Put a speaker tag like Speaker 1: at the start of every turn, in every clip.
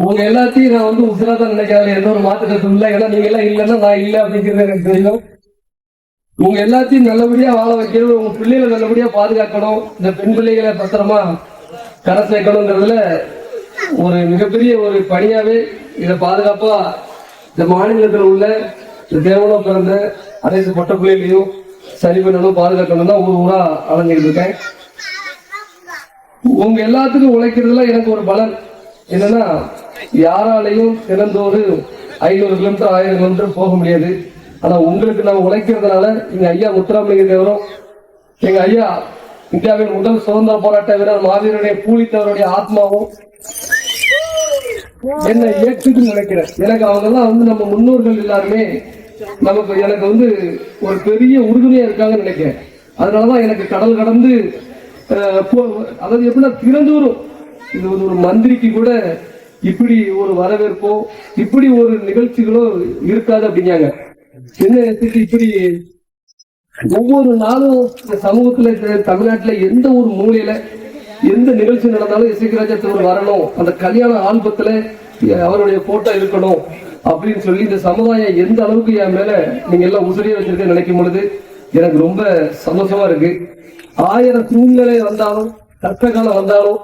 Speaker 1: உங்க எல்லாத்தையும் நான் வந்து உசுராதான் நினைக்கிறேன், எந்த ஒரு மாற்றத்தும் இல்லை. ஏன்னா நீங்க எல்லாம் இல்லைன்னா நான் இல்லை அப்படிங்கிறது எனக்கு தெரியும். உங்க எல்லாத்தையும் நல்லபடியா வாழ வைக்கிறது, உங்க பிள்ளைகளை நல்லபடியா பாதுகாக்கணும், இந்த பெண் பிள்ளைகளை பத்திரமா கரை சேர்க்கணுங்கிறதுல ஒரு மிகப்பெரிய ஒரு பணியாவே இதை பாதுகாப்பா இந்த மாநிலத்தில் உள்ள இந்த தேவனம் பிறந்த அனைத்து பொட்ட பிள்ளைகளையும் சரி பண்ணணும், பாதுகாக்கணும் தான் ஊர் ஊரா அலைஞ்சிட்டு இருக்கேன். உங்க எல்லாத்துக்கும் உழைக்கிறதுல எனக்கு ஒரு பலன் என்னன்னா, யாராலையும் தினந்தோறும் 500 கிலோமீட்டர் 1000 கிலோமீட்டர் போக முடியாது. ஆனா உங்களுக்கு நான் உழைக்கிறதுனால எங்க ஐயா முத்துராமலிங்க தேவரும், எங்க ஐயா இந்தியாவின் முதல் சுதந்திர போராட்ட வீரர் மாவீரனுடைய பூலித்தவருடைய ஆத்மாவும் என்னை ஏற்றுக்கு நினைக்கிறேன். எனக்கு அவங்க எல்லாம் வந்து நம்ம முன்னோர்கள் எல்லாருமே எனக்கு வந்து ஒரு பெரிய உறுதுணையா இருக்காங்கன்னு நினைக்கிறேன். அதனாலதான் எனக்கு கடல் கடந்து அதாவது எப்படின்னா திறந்தூரும் இது ஒரு மந்திரிக்கு கூட இப்படி ஒரு வரவேற்போ இப்படி ஒரு நிகழ்ச்சிகளோ இருக்காது அப்படிங்காங்க. என்ன இப்படி ஒவ்வொரு நாளும் இந்த சமூகத்துல தமிழ்நாட்டுல எந்த ஒரு மூலையில எந்த நிகழ்ச்சி நடந்தாலும் இசைக்கு ராஜா வரணும், அந்த கல்யாண ஆல்பத்துல அவருடைய போட்டோ இருக்கணும் அப்படின்னு சொல்லி இந்த சமுதாயம் எந்த அளவுக்கு என் மேல நீங்க எல்லாம் உசிரியா வச்சிருக்க நினைக்கும் பொழுது எனக்கு ரொம்ப சந்தோஷமா இருக்கு. 1000 சூழ்நிலை வந்தாலும் கஷ்ட காலம் வந்தாலும்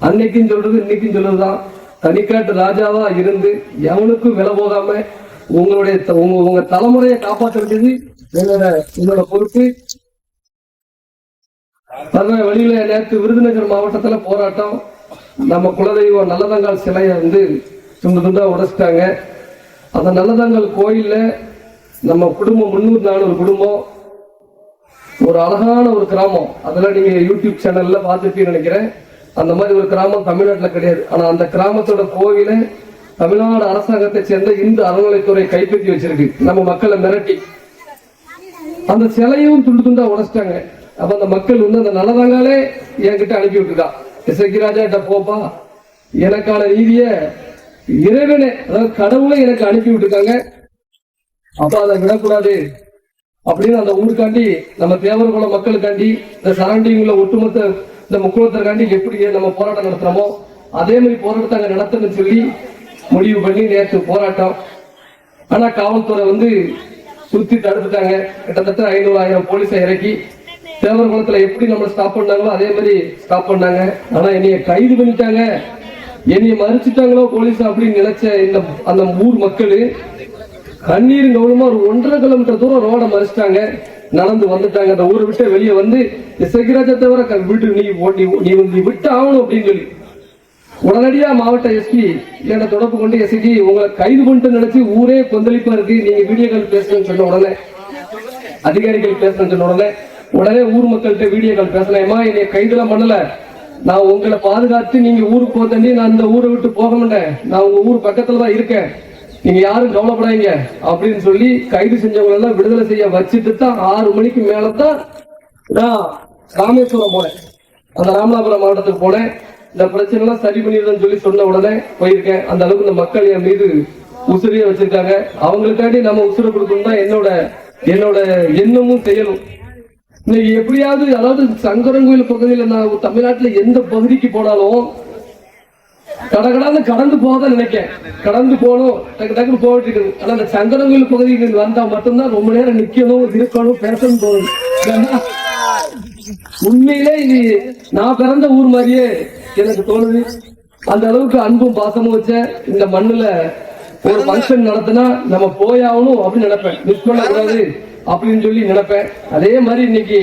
Speaker 1: அன்னைக்கும் சொல்றது இன்னைக்கும் சொல்றதுதான், தனிக்காட்டு ராஜாவா இருந்து எவனுக்கும் விலை போகாம உங்களுடைய உங்க தலைமுறையை காப்பாற்ற வேண்டியது என்னோட பொறுப்பு. வெளியில நேற்று விருதுநகர் மாவட்டத்துல போராட்டம், நம்ம குலதெய்வம் நல்லதங்கால் சிலையை வந்து துண்டு துண்டா உடைச்சிட்டாங்க. அந்த நல்லதங்கால் கோயில்ல நம்ம குடும்பம் 300-400 குடும்பம், ஒரு அழகான ஒரு கிராமம், அதெல்லாம் நீங்க யூடியூப் சேனல்ல பார்த்துருப்பீங்கன்னு நினைக்கிறேன். அந்த மாதிரி ஒரு கிராமம் தமிழ்நாட்டுல கிடையாது. ஆனா அந்த கிராமத்தோட கோயில தமிழ்நாடு அரசாங்கத்தை சேர்ந்த இந்து அறநிலைத்துறை கைப்பற்றி வச்சிருக்கு, நம்ம மக்களை மிரட்டி. அந்த சிலையும் துண்டு துண்டா உடைச்சிட்டாங்க. அப்ப அந்த மக்கள் வந்து அந்த நல்லதங்காலே என்கிட்ட அனுப்பி விட்டுருக்கா, இசைக்கு ராஜா கிட்ட போப்பா, எனக்கான நீதிய இறைவனே அதாவது கடவுளை எனக்கு அனுப்பி விட்டுருக்காங்க, அப்ப அதை விடக்கூடாது அப்படின்னு அந்த ஊருக்காண்டி நம்ம தேவர் குல மக்களுக்காண்டி இந்த சரௌண்டிங்ல ஒட்டுமொத்த இந்த முக்குளத்திற்காண்டி எப்படி நம்ம போராட்டம் நடத்துறோமோ அதே மாதிரி போராட்டத்தை அங்க நடத்தணும்னு சொல்லி முடிவு பண்ணி நேற்று போராட்டம். ஆனா காவல்துறை வந்து சுத்தி தடுத்துட்டாங்க. கிட்டத்தட்ட 500-1000 போலீஸை இறக்கி தேவர் குளத்துல எப்படி நம்ம ஸ்டாப் பண்ணாங்களோ அதே மாதிரி ஸ்டாப் பண்ணாங்க. ஆனா என்னைய கைது பண்ணிட்டாங்க, என்னைய மறிச்சுட்டாங்களோ போலீஸ் அப்படின்னு நினைச்ச அந்த ஊர் மக்கள் கண்ணீர் கவனமா ஒரு 1.5 கிலோமீட்டர் தூரம் ரோட மறிச்சிட்டாங்க, நடந்து வந்துட்டாங்க. அந்த ஊரை விட்டு வெளியே வந்து இசைராஜா தவிர விட்டு நீ விட்டு ஆகணும் அப்படின்னு சொல்லி உடனடியா மாவட்ட எஸ்பி என்ன தொடர்பு கொண்டு எஸ்ஐக்கு உங்களை கைது பண்ணிட்டு நினைச்சு ஊரே கொந்தளிப்பா இருக்கு, நீங்க வீடியோக்கள் பேசணும்னு சொன்ன உடனே அதிகாரிகள் பேசணும்னு சொன்ன உடனே ஊர் மக்கள்கிட்ட வீடியோக்கள் பேசலாமா, என்னைய கைதுலாம் பண்ணல, நான் உங்களை பாதுகாத்து நீங்க ஊருக்கு போதண்டி நான் இந்த ஊரை விட்டு போக மாட்டேன், நான் உங்க ஊர் பக்கத்துல தான் இருக்கேன், நீங்க யாரும் கவலைப்படாதீங்க அப்படின்னு சொல்லி கைது செஞ்சவங்க எல்லாம் விடுதலை செய்ய வச்சுட்டு தான் 6 மணிக்கு மேலதான் நான் ராமேஸ்வரம் போனேன். அந்த ராமநாதபுரம் மாவட்டத்துக்கு போனேன். இந்த பிரச்சனை எல்லாம் சரி பண்ணிடுறேன்னு சொல்லி சொன்ன உடனே போயிருக்கேன். அந்த அளவுக்கு இந்த மக்கள் என் மீது உசுரிய வச்சிருக்காங்க. அவங்களுக்காண்டி நம்ம உசுரை கொடுக்கணும் தான் என்னோட எண்ணமும் செய்யணும். இன்னைக்கு எப்படியாவது அதாவது சங்கரங்கோயில் பகுதியில் நான் தமிழ்நாட்டுல எந்த பகுதிக்கு போனாலும் கடந்து போகதான் நினைக்கேன், கடந்து போகணும் டக்குன்னு போயிட்டு இருக்கு. ஆனா அந்த சங்கரங்கோயில் பகுதிக்கு வந்தா மட்டும்தான் ரொம்ப நேரம் நிக்கணும், இருக்கணும், பேசணும் போகணும். உண்மையிலே இது நான் பிறந்த ஊர் மாதிரியே எனக்கு தோணுது. அந்த அளவுக்கு அன்பும் பாசமும் வச்ச இந்த மண்ணுல ஒரு ஃபங்க்ஷன் நடத்தினா நம்ம போயாகணும் அப்படின்னு நினைப்பேன், மிஸ் பண்ணக்கூடாது அப்படின்னு சொல்லி நினைப்பேன். அதே மாதிரி இன்னைக்கு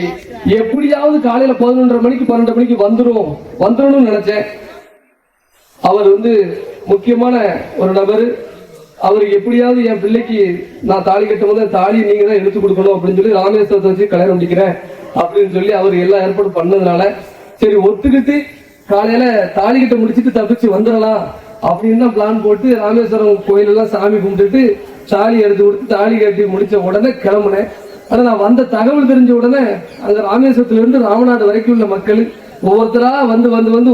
Speaker 1: எப்படியாவது காலையில 11:30 மணிக்கு 12 மணிக்கு வந்துடணும்னு நினைச்சேன். அவர் வந்து முக்கியமான ஒரு நபர், அவருக்கு எப்படியாவது என் பிள்ளைக்கு நான் தாலி கட்டும் போது தாலி நீங்க தான் எடுத்து கொடுக்கணும் அப்படின்னு சொல்லி ராமேஸ்வரத்தை வச்சு கல்யாணம் முடிக்கிறேன் அப்படின்னு சொல்லி அவர் எல்லா ஏற்பாடு பண்ணதுனால சரி ஒத்துக்கிட்டு காலையில தாலி கட்ட முடிச்சுட்டு தப்பிச்சு வந்துடலாம் அப்படின்னு தான் பிளான் போட்டு ராமேஸ்வரம் கோயிலெல்லாம் சாமி கும்பிட்டுட்டு தாலி எடுத்து கொடுத்து தாலி கட்டி முடிச்ச உடனே கிளம்புனேன். ஆனா நான் வந்த தகவல் தெரிஞ்ச உடனே அங்க ராமேஸ்வரத்துல இருந்து ராமநாடு வரைக்கும் உள்ள மக்கள் ஒவ்வொருத்தரா வந்து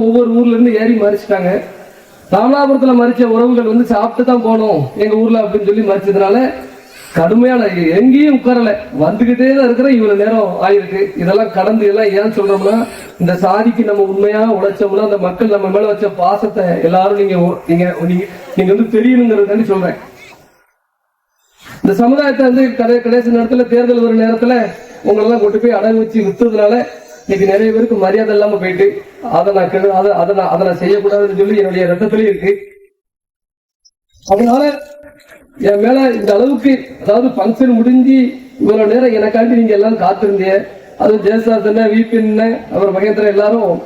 Speaker 1: ஒவ்வொரு ஊர்ல இருந்து ஏறி மறிச்சிட்டாங்க. ராமநாதபுரத்துல மறிச்ச உறவுகள் வந்து சாப்பிட்டு தான் போனோம் எங்க ஊர்ல அப்படின்னு சொல்லி மறிச்சதுனால கடுமையான எங்கேயும் உட்காரல, வந்துகிட்டே தான் இருக்கிற இவ்வளவு நேரம் ஆயிருக்கு. இதெல்லாம் கடந்து எல்லாம் ஏன் சொல்றோம்னா, இந்த சாதிக்கு நம்ம உண்மையா உழைச்சோம்னா அந்த மக்கள் நம்ம மேல வச்ச பாசத்தை எல்லாரும் நீங்க நீங்க நீங்க வந்து தெரியணுங்கிறதுக்காண்டி சொல்றேன். இந்த சமுதாயத்தை வந்து கடைசி நேரத்துல தேர்தல் வரும் நேரத்துல உங்களெல்லாம் கொண்டு போய் அடகு வச்சு வித்ததுனால இன்னைக்கு நிறைய பேருக்கு மரியாதை இல்லாம போயிட்டு அதை நான் செய்யக்கூடாதுன்னு சொல்லி என்னுடைய ரத்தத்திலே இருக்கு. அதனால என் மேல இந்த அளவுக்கு, அதாவது பங்கன் முடிஞ்சு இவ்வளவு நேரம் எனக்காண்டி நீங்க எல்லாம் காத்திருந்தீங்க. அதுவும் ஜெயசாசன விபின் அவர் மகேந்திரன் எல்லாரும்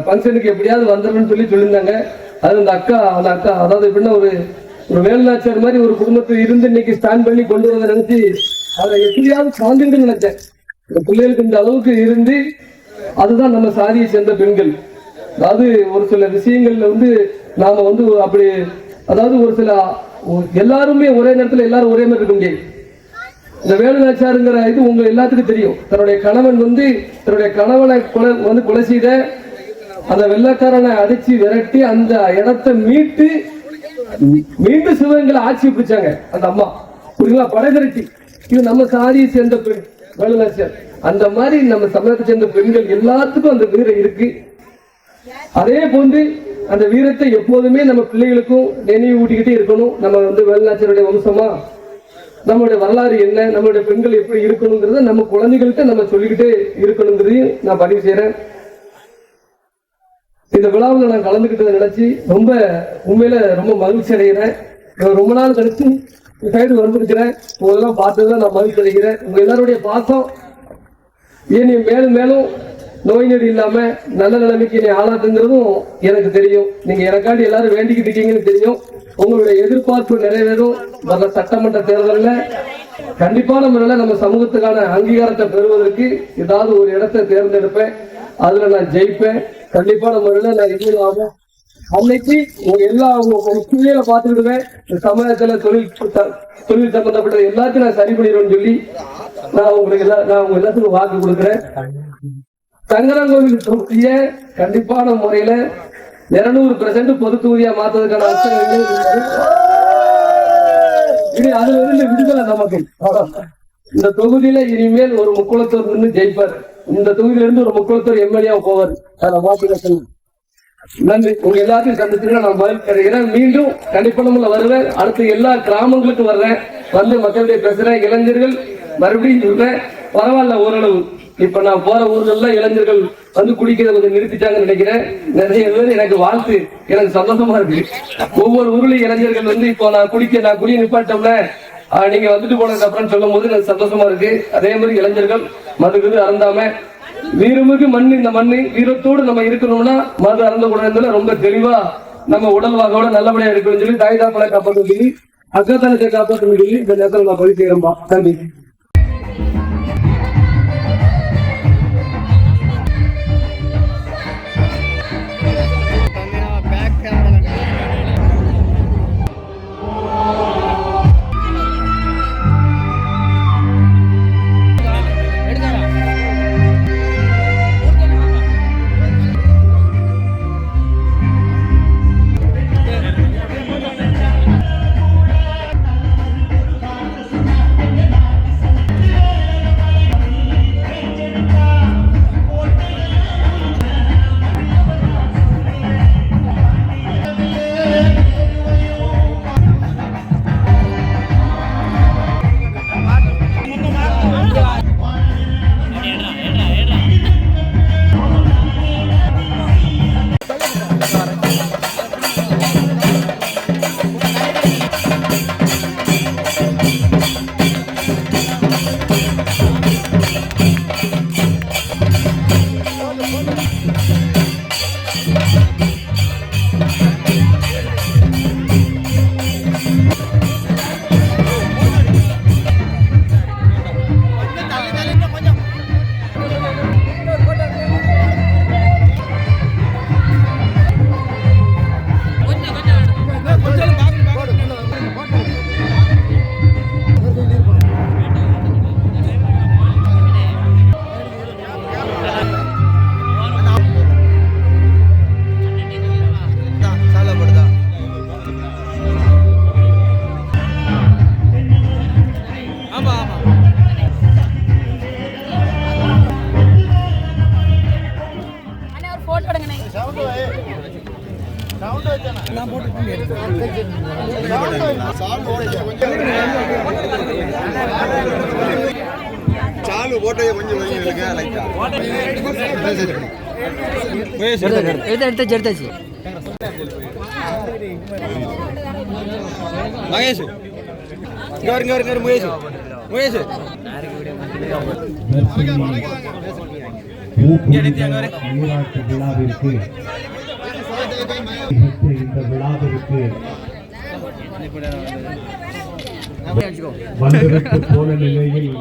Speaker 1: பங்கனுக்கு எப்படியாவது வந்துடணும்னு சொல்லியிருந்தாங்க. அது அந்த அக்கா அதாவது எப்படின்னா ஒரு வேலுநாச்சியார் மாதிரி ஒரு குடும்பத்தில் இருந்து இன்னைக்கு ஸ்டாண்ட் பண்ணி கொண்டு வர நினைச்சு அதை எப்படியாவது சார்ந்துட்டு நினைச்சேன். பிள்ளைகளுக்கு இந்த அளவுக்கு இருந்து, அதுதான் நம்ம சாதியை சேர்ந்த பெண்கள். அதாவது ஒரு சில விஷயங்கள்ல வந்து நாம வந்து அப்படி, அதாவது ஒரு சில எல்லாருமே ஒரே நேரத்தில் எல்லாரும் ஒரே மாதிரி இருக்க முடியாது. இந்த வேலுநாச்சியாருங்கிற இது உங்க எல்லாத்துக்கும் தெரியும். தன்னுடைய கணவன் வந்து தன்னுடைய கணவனை கொலை செய்த அந்த வெள்ளக்காரனை அடிச்சு விரட்டி அந்த இடத்தை மீட்டு மீண்டும் சிவகங்களை ஆட்சி பிடிச்சாங்க அந்த அம்மா, புரியுங்களா? படைதிரட்டி. இது நம்ம சாதியை சேர்ந்த பெண் வேலுநாச்சியார். அந்த மாதிரி நம்ம சமூகத்தை சேர்ந்த பெண்கள் எல்லாத்துக்கும் அந்த வீரம் இருக்கு. அதே போன்று அந்த வீரத்தை எப்போதுமே நம்ம பிள்ளைகளுக்கும் நினைவு ஊட்டிக்கிட்டே இருக்கணும். நம்ம வந்து வேலுநாச்சியாருடைய வம்சமா, நம்மளுடைய வரலாறு என்ன, நம்மளுடைய பெண்கள் எப்படி இருக்கணுங்கிறத நம்ம குழந்தைகள்கிட்ட நம்ம சொல்லிக்கிட்டே இருக்கணுங்கிறதையும் நான் பதிவு செய்யறேன். இந்த விழாவில் நான் கலந்துக்கிட்டதை நினைச்சு ரொம்ப உண்மையில ரொம்ப மகிழ்ச்சி அடைகிறேன். ரொம்ப நாள் கழிச்சு சைடு வந்திருக்கிறேன். உங்களெல்லாம் பார்த்ததுதான் நான் மகிழ்ச்சி அடைகிறேன். உங்க எல்லாருடைய பாசம் ஏன் மேலும் மேலும் நோய் நொடி இல்லாம நல்ல நிலைமைக்கு என்னை ஆளாக்குங்கிறதும் எனக்கு தெரியும். நீங்க எனக்காண்டி எல்லாரும் வேண்டிக்கிட்டு இருக்கீங்கன்னு தெரியும். உங்களுடைய எதிர்பார்ப்பு நிறைவேறும். வர சட்டமன்ற தேர்தலில் கண்டிப்பான முறையில் நம்ம சமூகத்துக்கான அங்கீகாரத்தை பெறுவதற்கு ஏதாவது ஒரு இடத்தை தேர்ந்தெடுப்பேன். அதுல நான் ஜெயிப்பேன். கண்டிப்பான முறையில் நான் இது ஆகும். அன்னைக்கு உங்க எல்லா பிள்ளைகளை பார்த்துக்கிடுவேன். சமுதாயத்துல தொழில் சம்பந்தப்பட்ட எல்லாத்தையும் நான் சரி பண்ணிடுவேன்னு சொல்லி நான் உங்க எல்லாத்துக்கும் வாக்கு கொடுக்குறேன். சங்கரங்கோவில் தொகுதிய கண்டிப்பான முறையில 200% பொது தொகுதியா மாத்ததுக்கான அதுல இருந்து விடுதலை நமக்கு. இந்த தொகுதியில இனிமேல் ஒரு முக்குளத்தூர் நின்று ஜெயிப்பார். இந்த தொகுதியில இருந்து ஒரு முக்குளத்தூர் எம்எல்ஏ போவார். நன்றி. உங்க எல்லாத்தையும் சந்திச்சுன்னா நான் பதில் கிடைக்கிறேன். மீண்டும் கண்டிப்பான வருவேன். அடுத்து எல்லா கிராமங்களுக்கும் வர்றேன். வந்து மக்களுடைய பேசுறேன். இளைஞர்கள் மறுபடியும் சொல்றேன், பரவாயில்ல ஓரளவு. இப்ப நான் போற ஊர்கள்ல இளைஞர்கள் வந்து குடிக்கிறத கொஞ்சம் நிறுத்திட்டாங்கன்னு நினைக்கிறேன். நிறைய பேர் எனக்கு வாழ்த்து, எனக்கு சந்தோஷமா இருக்கு. ஒவ்வொரு ஊர்லயும் இளைஞர்கள் வந்து இப்போ நான் குடிய நிப்பாட்டோம்ல நீங்க வந்துட்டு போனதுக்கு அப்புறம் சொல்லும் போது எனக்கு சந்தோஷமா இருக்கு. அதே மாதிரி இளைஞர்கள் மதுக்கு அருந்தாம வீரமுக்கு இந்த மண்ணு வீரத்தோடு நம்ம இருக்கணும்னா மது அறந்த கூடாதுல ரொம்ப தெளிவா நம்ம உடல் வாகோட நல்லபடியா இருக்கணும்னு சொல்லி தாய் தாப்பலை காப்பாற்ற சொல்லி அக்கத்தனத்தை காப்பாற்ற சொல்லி இந்த நேரத்தில் நான் பதிவு செய்யறேன்பா. நன்றி.
Speaker 2: चालू फोटो கொஞ்சம் வைங்க லைட்டா எடுத்து மகேஷ் இங்க மகேஷ் மகேஷ்
Speaker 3: நீராட்டு விழாவிற்கு இந்த விழாவிற்கு வந்துவிட்டு போன நிலையில்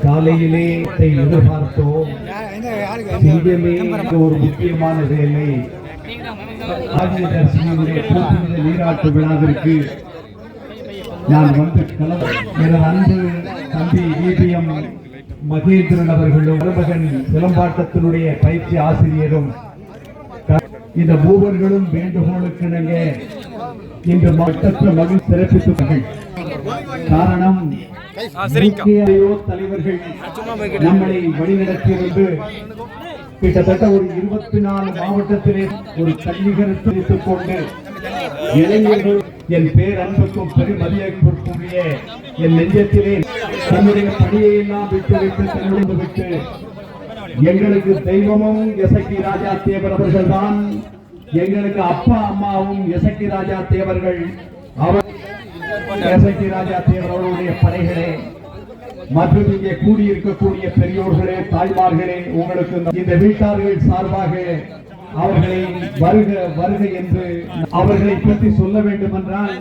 Speaker 3: காலையிலே எதிர்பார்த்தோம். ஒரு முக்கியமான வேலை ஆதிதர்சினியுடைய நீராட்டு விழாவிற்கு நான் வந்து எனது அன்பு தம்பி EPM மகேந்திரன் அவர்களும் மருமகன் சிலம்பாட்டத்தினுடைய பயிற்சி ஆசிரியரும் இந்த மூவர்களும் வேண்டுகோளுக்கிணங்க இன்று மட்டற்ற மகிழ் சிறப்பித்தார்கள். காரணம் தலைவர்கள் நம்மளை வழிநடத்தியிருந்து கிட்டத்தட்ட ஒரு 24 மாவட்டத்திலே ஒரு தன்னிகரத்தை வைத்துக் கொண்டு இளைஞர்கள் என் பேரன்புக்கும் பெருமதியாகக்கூடிய என் நெஞ்சத்திலே தன்னுடைய பணியை எல்லாம் விட்டுவிட்டு தன்னுடன் விட்டு எங்களுக்கு தெய்வமும் எசக்கி ராஜா தேவர் அவர்கள் தான், எங்களுக்கு அப்பா அம்மாவும் எசக்கி ராஜா தேவர்கள். அவர் எசக்கி ராஜா தேவர் அவர்களுடைய படைகளே மற்றும் இங்கே கூடியிருக்கக்கூடிய பெரியோர்களே தாய்மார்களே, உங்களுக்கு இந்த வீட்டார்கள் சார்பாக அவர்களை வருக வருக என்று அவர்களை பற்றி சொல்ல வேண்டும் என்றால்